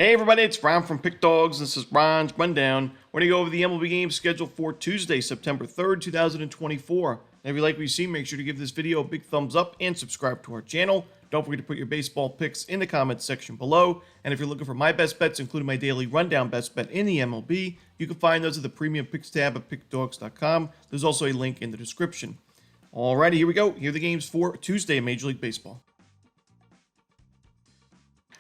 Hey everybody, it's Ron from Pick Dawgz. This is Ron's Rundown. We're going to go over the MLB games scheduled for Tuesday, September 3rd, 2024. And if you like what you see, make sure to give this video a big thumbs up and subscribe to our channel. Don't forget to put your baseball picks in the comments section below. And if you're looking for my best bets, including my daily rundown best bet in the MLB, you can find those at the premium picks tab at pickdawgz.com. There's also a link in the description. Alrighty, here we go. Here are the games for Tuesday in Major League Baseball.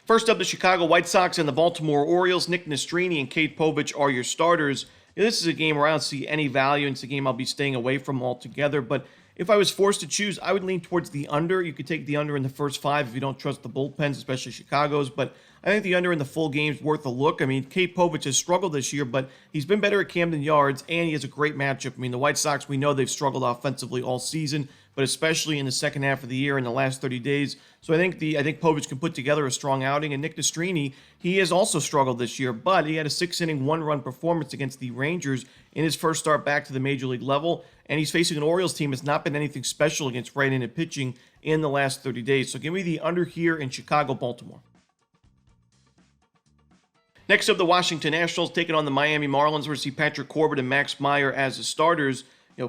First up, the Chicago White Sox and the Baltimore Orioles. Nick Nastrini and Cade Povich are your starters. This is a game where I don't see any value. It's a game I'll be staying away from altogether. But if I was forced to choose, I would lean towards the under. You could take the under in the first five if you don't trust the bullpens, especially Chicago's. But I think the under in the full game is worth a look. I mean, Cade Povich has struggled this year, but he's been better at Camden Yards, and he has a great matchup. I mean, the White Sox, we know they've struggled offensively all season, but especially in the second half of the year in the last 30 days. So I think Povich can put together a strong outing. And Nick Nastrini, he has also struggled this year, but he had a 6-inning, 1-run performance against the Rangers in his first start back to the Major League level. And he's facing an Orioles team that's not been anything special against right-handed pitching in the last 30 days. So give me the under here in Chicago, Baltimore. Next up, the Washington Nationals taking on the Miami Marlins. We're to see Patrick Corbin and Max Meyer as the starters.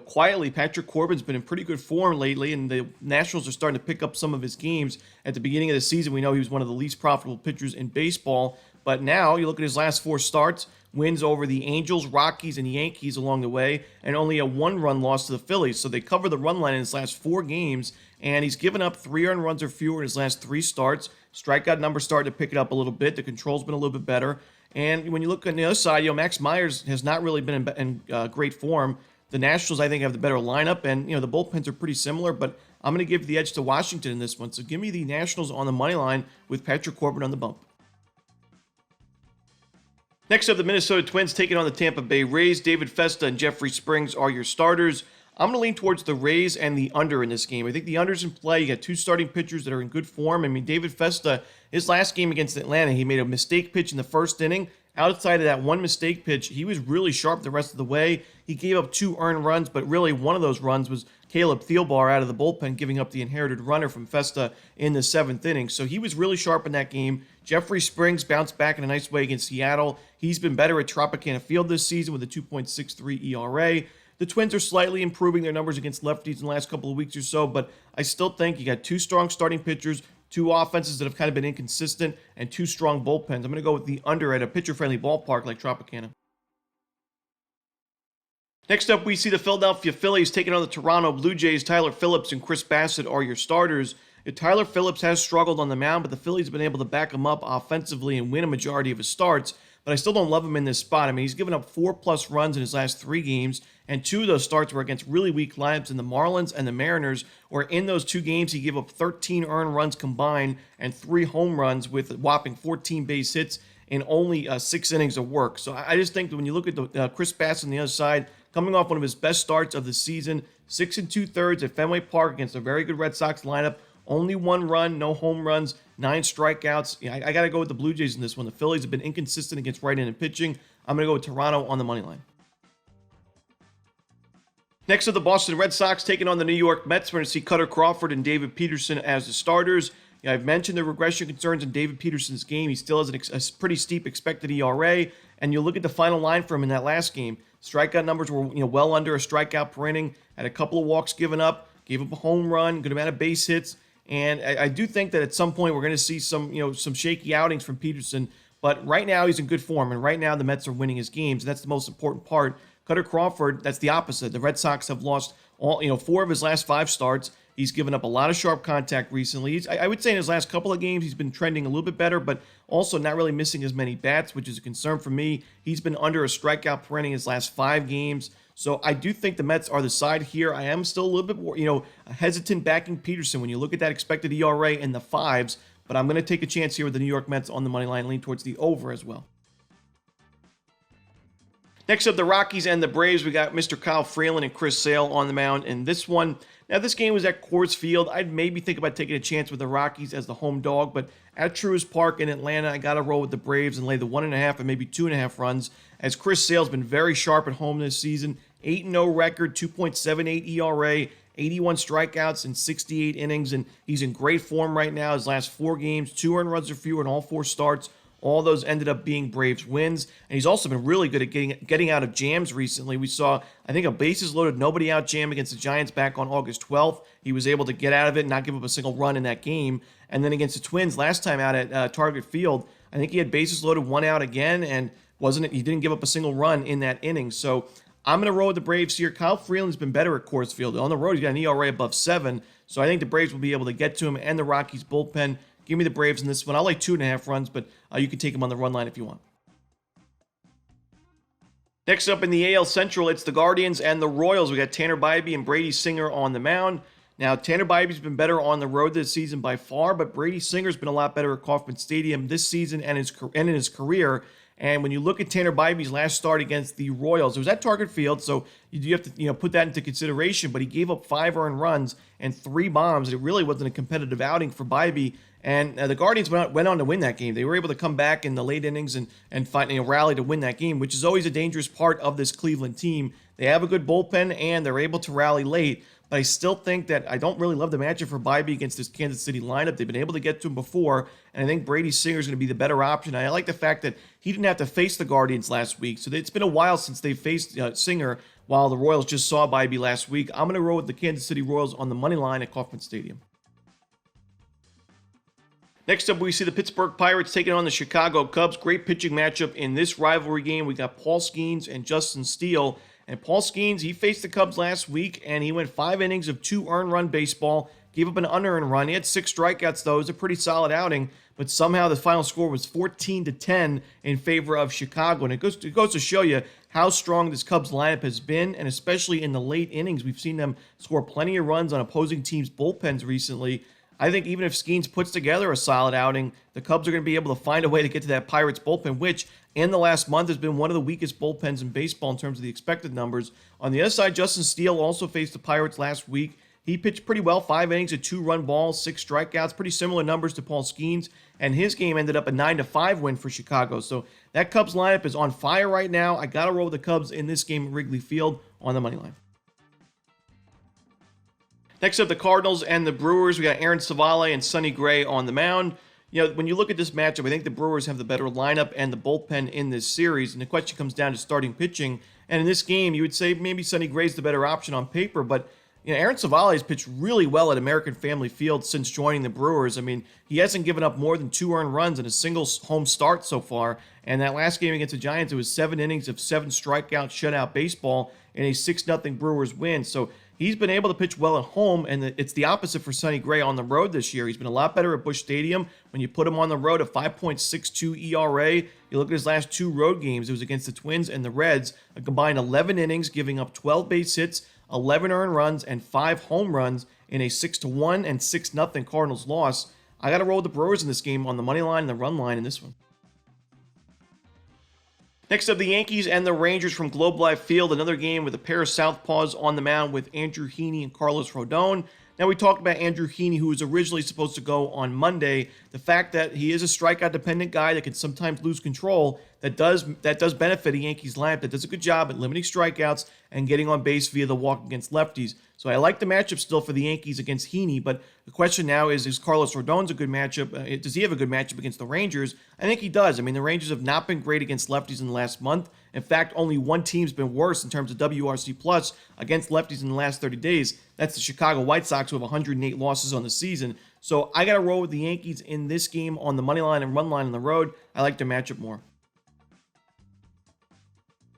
Quietly, Patrick Corbin's been in pretty good form lately, and the Nationals are starting to pick up some of his games. At the beginning of the season, we know he was one of the least profitable pitchers in baseball, but now you look at his last 4 starts, wins over the Angels, Rockies, and Yankees along the way, and only a 1-run loss to the Phillies. So they cover the run line in his last 4 games, and he's given up 3 earned runs or fewer in his last 3 starts. Strikeout number starting to pick it up a little bit. The control's been a little bit better. And when you look on the other side, Max Myers has not really been in great form. The Nationals, I think, have the better lineup, and the bullpens are pretty similar, but I'm going to give the edge to Washington in this one. So give me the Nationals on the money line with Patrick Corbin on the bump. Next up, the Minnesota Twins taking on the Tampa Bay Rays. David Festa and Jeffrey Springs are your starters. I'm going to lean towards the Rays and the under in this game. I think the under's in play. You got 2 starting pitchers that are in good form. I mean, David Festa, his last game against Atlanta, he made a mistake pitch in the first inning. Outside of that one mistake pitch, he was really sharp the rest of the way. He gave up 2 earned runs, but really one of those runs was Caleb Thielbar out of the bullpen, giving up the inherited runner from Festa in the 7th inning. So he was really sharp in that game. Jeffrey Springs bounced back in a nice way against Seattle. He's been better at Tropicana Field this season with a 2.63 ERA. The Twins are slightly improving their numbers against lefties in the last couple of weeks or so, but I still think you got 2 strong starting pitchers, 2 offenses that have kind of been inconsistent, and 2 strong bullpens. I'm going to go with the under at a pitcher-friendly ballpark like Tropicana. Next up, we see the Philadelphia Phillies taking on the Toronto Blue Jays. Tyler Phillips and Chris Bassett are your starters. Tyler Phillips has struggled on the mound, but the Phillies have been able to back him up offensively and win a majority of his starts. But I still don't love him in this spot. I mean, he's given up 4+ runs in his last 3 games, and 2 of those starts were against really weak lineups in the Marlins and the Mariners, where in those 2 games he gave up 13 earned runs combined and 3 home runs with a whopping 14 base hits in only 6 innings of work. So I just think that when you look at the Chris Bassett on the other side, coming off one of his best starts of the season, 6 2/3 at Fenway Park against a very good Red Sox lineup, only 1 run, no home runs, 9 strikeouts. I got to go with the Blue Jays in this one. The Phillies have been inconsistent against right-handed pitching. I'm going to go with Toronto on the money line. Next are the Boston Red Sox taking on the New York Mets. We're going to see Cutter Crawford and David Peterson as the starters. I've mentioned the regression concerns in David Peterson's game. He still has a pretty steep expected ERA, and you look at the final line for him in that last game. Strikeout numbers were well under a strikeout per inning. Had a couple of walks given up, gave up a home run, good amount of base hits. And I do think that at some point we're going to see some shaky outings from Peterson. But right now he's in good form, and right now the Mets are winning his games. And that's the most important part. Cutter Crawford, that's the opposite. The Red Sox have lost 4 of his last 5 starts. He's given up a lot of sharp contact recently. I would say in his last couple of games he's been trending a little bit better, but also not really missing as many bats, which is a concern for me. He's been under a strikeout per inning his last 5 games. So I do think the Mets are the side here. I am still a little bit more, hesitant backing Peterson when you look at that expected ERA in the 5s, but I'm going to take a chance here with the New York Mets on the money line, lean towards the over as well. Next up, the Rockies and the Braves. We got Mr. Kyle Freeland and Chris Sale on the mound in this one. Now, this game was at Coors Field. I'd maybe think about taking a chance with the Rockies as the home dog, but at Truist Park in Atlanta, I got to roll with the Braves and lay the 1.5 and maybe 2.5 runs, as Chris Sale's been very sharp at home this season. 8-0 record, 2.78 ERA, 81 strikeouts in 68 innings, and he's in great form right now. His last 4 games, 2 earned runs or fewer in all 4 starts, All those ended up being Braves wins. And he's also been really good at getting out of jams recently. We saw, I think, a bases loaded, nobody out jam against the Giants back on August 12th. He was able to get out of it and not give up a single run in that game. And then against the Twins last time out at Target Field, I think he had bases loaded, one out again, and he didn't give up a single run in that inning. So I'm going to roll with the Braves here. Kyle Freeland's been better at Coors Field. On the road, he's got an ERA above 7. So I think the Braves will be able to get to him, and the Rockies bullpen. Give me the Braves in this one. I like 2.5 runs, but you can take them on the run line if you want. Next up in the AL Central, it's the Guardians and the Royals. We got Tanner Bybee and Brady Singer on the mound. Now, Tanner Bybee's been better on the road this season by far, but Brady Singer's been a lot better at Kauffman Stadium this season and in his career. And when you look at Tanner Bybee's last start against the Royals, it was at Target Field, so you have to put that into consideration. But he gave up 5 earned runs and 3 bombs. It really wasn't a competitive outing for Bybee. And the Guardians went on to win that game. They were able to come back in the late innings and find rally to win that game, which is always a dangerous part of this Cleveland team. They have a good bullpen, and they're able to rally late. But I still think that I don't really love the matchup for Bybee against this Kansas City lineup. They've been able to get to him before, and I think Brady Singer is going to be the better option. I like the fact that he didn't have to face the Guardians last week, so it's been a while since they faced Singer, while the Royals just saw Bybee last week. I'm going to roll with the Kansas City Royals on the money line at Kauffman Stadium. Next up, we see the Pittsburgh Pirates taking on the Chicago Cubs. Great pitching matchup in this rivalry game. We got Paul Skeens and Justin Steele. And Paul Skeens, he faced the Cubs last week, and he went 5 innings of 2 earned run baseball, gave up an unearned run. He had 6 strikeouts, though. It was a pretty solid outing, but somehow the final score was 14-10 in favor of Chicago. And it goes to show you how strong this Cubs lineup has been, and especially in the late innings. We've seen them score plenty of runs on opposing teams' bullpens recently. I think even if Skeens puts together a solid outing, the Cubs are going to be able to find a way to get to that Pirates bullpen, which in the last month has been one of the weakest bullpens in baseball in terms of the expected numbers. On the other side, Justin Steele also faced the Pirates last week. He pitched pretty well, 5 innings, a 2-run ball, 6 strikeouts, pretty similar numbers to Paul Skeens, and his game ended up a 9-5 win for Chicago. So that Cubs lineup is on fire right now. I got to roll with the Cubs in this game at Wrigley Field on the money line. Next up, the Cardinals and the Brewers. We got Aaron Savale and Sonny Gray on the mound. When you look at this matchup, I think the Brewers have the better lineup and the bullpen in this series. And the question comes down to starting pitching. And in this game, you would say maybe Sonny Gray's the better option on paper. But Aaron Savale has pitched really well at American Family Field since joining the Brewers. I mean, he hasn't given up more than 2 earned runs in a single home start so far. And that last game against the Giants, it was 7 innings of 7 strikeout shutout baseball in a 6-0 Brewers win. So he's been able to pitch well at home, and it's the opposite for Sonny Gray on the road this year. He's been a lot better at Busch Stadium. When you put him on the road, a 5.62 ERA. You look at his last 2 road games. It was against the Twins and the Reds, a combined 11 innings, giving up 12 base hits, 11 earned runs, and 5 home runs in a 6-1 and 6-0 Cardinals loss. I got to roll with the Brewers in this game on the money line and the run line in this one. Next up, the Yankees and the Rangers from Globe Life Field. Another game with a pair of southpaws on the mound with Andrew Heaney and Carlos Rodon. Now, we talked about Andrew Heaney, who was originally supposed to go on Monday. The fact that he is a strikeout-dependent guy that can sometimes lose control, that does benefit a Yankees lineup that does a good job at limiting strikeouts and getting on base via the walk against lefties. So I like the matchup still for the Yankees against Heaney, but the question now is Carlos Rodon's a good matchup? Does he have a good matchup against the Rangers? I think he does. I mean, the Rangers have not been great against lefties in the last month. In fact, only one team's been worse in terms of WRC plus against lefties in the last 30 days. That's the Chicago White Sox, who have 108 losses on the season. So I got to roll with the Yankees in this game on the money line and run line on the road. I like the matchup more.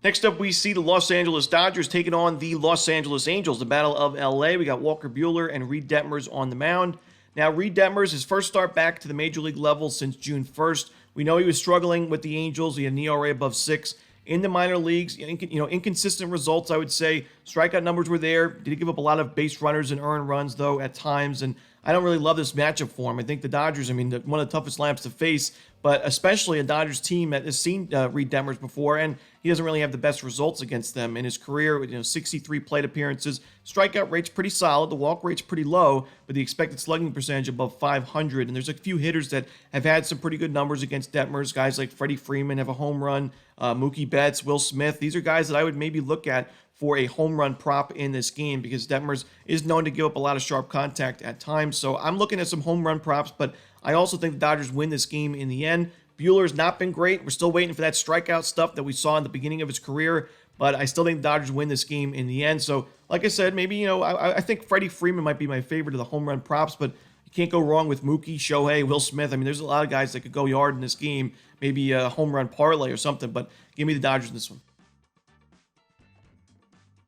Next up, we see the Los Angeles Dodgers taking on the Los Angeles Angels, the Battle of LA. We got Walker Buehler and Reed Detmers on the mound. Now, Reed Detmers, his first start back to the major league level since June 1st. We know he was struggling with the Angels. He had an ERA above 6 in the minor leagues. Inconsistent results, I would say. Strikeout numbers were there. Did give up a lot of base runners and earned runs, though, at times. And I don't really love this matchup for him. I think the Dodgers, one of the toughest lineups to face, but especially a Dodgers team that has seen Reed Detmers before, and he doesn't really have the best results against them in his career. 63 plate appearances. Strikeout rate's pretty solid. The walk rate's pretty low, but the expected slugging percentage above 500. And there's a few hitters that have had some pretty good numbers against Detmers. Guys like Freddie Freeman have a home run. Mookie Betts, Will Smith. These are guys that I would maybe look at for a home run prop in this game because Detmers is known to give up a lot of sharp contact at times. So I'm looking at some home run props, but I also think the Dodgers win this game in the end. Buehler's not been great. We're still waiting for that strikeout stuff that we saw in the beginning of his career, but I still think the Dodgers win this game in the end. So, like I said, maybe, I think Freddie Freeman might be my favorite of the home run props, but you can't go wrong with Mookie, Shohei, Will Smith. I mean, there's a lot of guys that could go yard in this game, maybe a home run parlay or something, but give me the Dodgers in this one.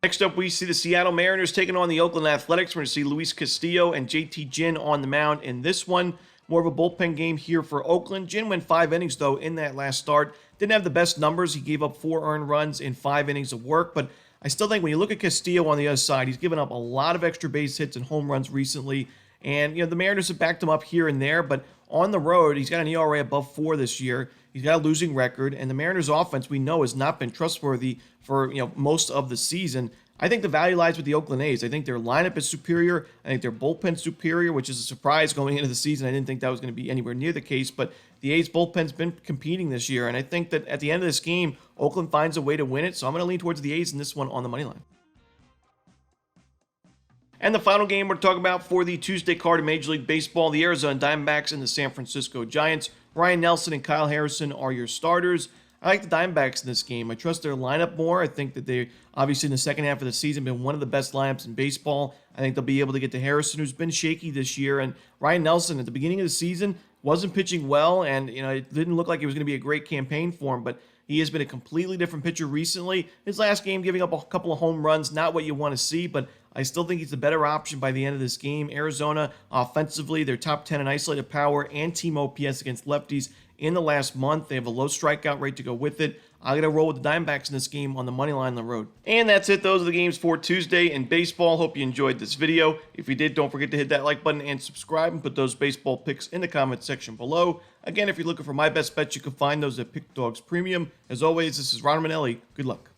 Next up, we see the Seattle Mariners taking on the Oakland Athletics. We're going to see Luis Castillo and JT Ginn on the mound in this one. More of a bullpen game here for Oakland. Ginn went 5 innings, though, in that last start. Didn't have the best numbers. He gave up 4 earned runs in 5 innings of work, but I still think when you look at Castillo on the other side, he's given up a lot of extra base hits and home runs recently. And, the Mariners have backed him up here and there, but on the road, he's got an ERA above 4 this year. He's got a losing record, and the Mariners' offense, we know, has not been trustworthy for, most of the season. I think the value lies with the Oakland A's. I think their lineup is superior. I think their bullpen's superior, which is a surprise going into the season. I didn't think that was going to be anywhere near the case, but the A's bullpen's been competing this year, and I think that at the end of this game, Oakland finds a way to win it, so I'm going to lean towards the A's in this one on the money line. And the final game we're talking about for the Tuesday card in Major League Baseball, the Arizona Diamondbacks and the San Francisco Giants. Ryan Nelson and Kyle Harrison are your starters. I like the Diamondbacks in this game. I trust their lineup more. I think that they, obviously in the second half of the season, been one of the best lineups in baseball. I think they'll be able to get to Harrison, who's been shaky this year. And Ryan Nelson, at the beginning of the season, wasn't pitching well, and it didn't look like it was going to be a great campaign for him, but he has been a completely different pitcher recently. His last game giving up a couple of home runs, not what you want to see, but I still think he's the better option by the end of this game. Arizona, offensively, they're top 10 in isolated power and team OPS against lefties in the last month. They have a low strikeout rate to go with it. I'm going to roll with the Diamondbacks in this game on the money line on the road. And that's it. Those are the games for Tuesday in baseball. Hope you enjoyed this video. If you did, don't forget to hit that like button and subscribe, and put those baseball picks in the comment section below. Again, if you're looking for my best bets, you can find those at Pick Dawgz Premium. As always, this is Romanelli. Good luck.